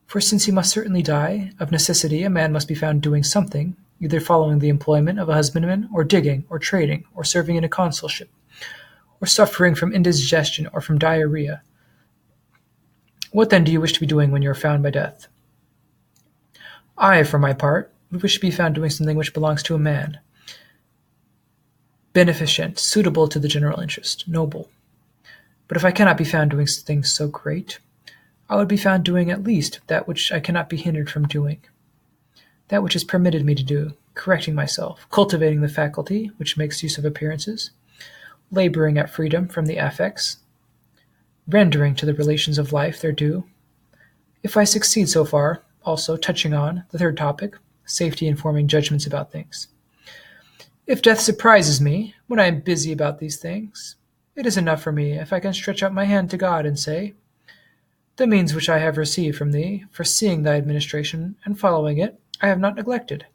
For since he must certainly die, of necessity a man must be found doing something, either following the employment of a husbandman, or digging, or trading, or serving in a consulship, or suffering from indigestion or from diarrhea. What then do you wish to be doing when you are found by death? I, for my part, would wish to be found doing something which belongs to a man, beneficent, suitable to the general interest, noble. But if I cannot be found doing things so great, I would be found doing at least that which I cannot be hindered from doing, that which is permitted me to do, correcting myself, cultivating the faculty which makes use of appearances, laboring at freedom from the affects, rendering to the relations of life their due. If I succeed so far, also touching on the third topic, safety in forming judgments about things. If death surprises me when I am busy about these things, it is enough for me if I can stretch out my hand to God and say, "The means which I have received from thee, foreseeing thy administration and following it, I have not neglected.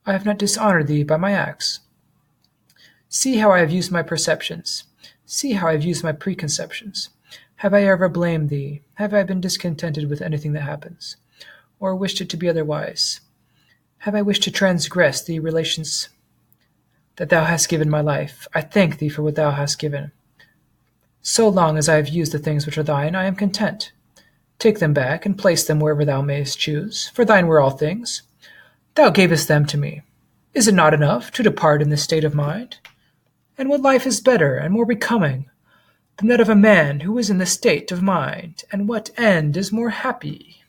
I have not dishonored thee by my acts. See how I have used my perceptions. See how I have used my preconceptions. Have I ever blamed thee? Have I been discontented with anything that happens, or wished it to be otherwise? Have I wished to transgress the relations that thou hast given my life? I thank thee for what thou hast given. So long as I have used the things which are thine, I am content. Take them back, and place them wherever thou mayest choose, for thine were all things. Thou gavest them to me. Is it not enough to depart in this state of mind? And what life is better and more becoming than that of a man who is in this state of mind? And what end is more happy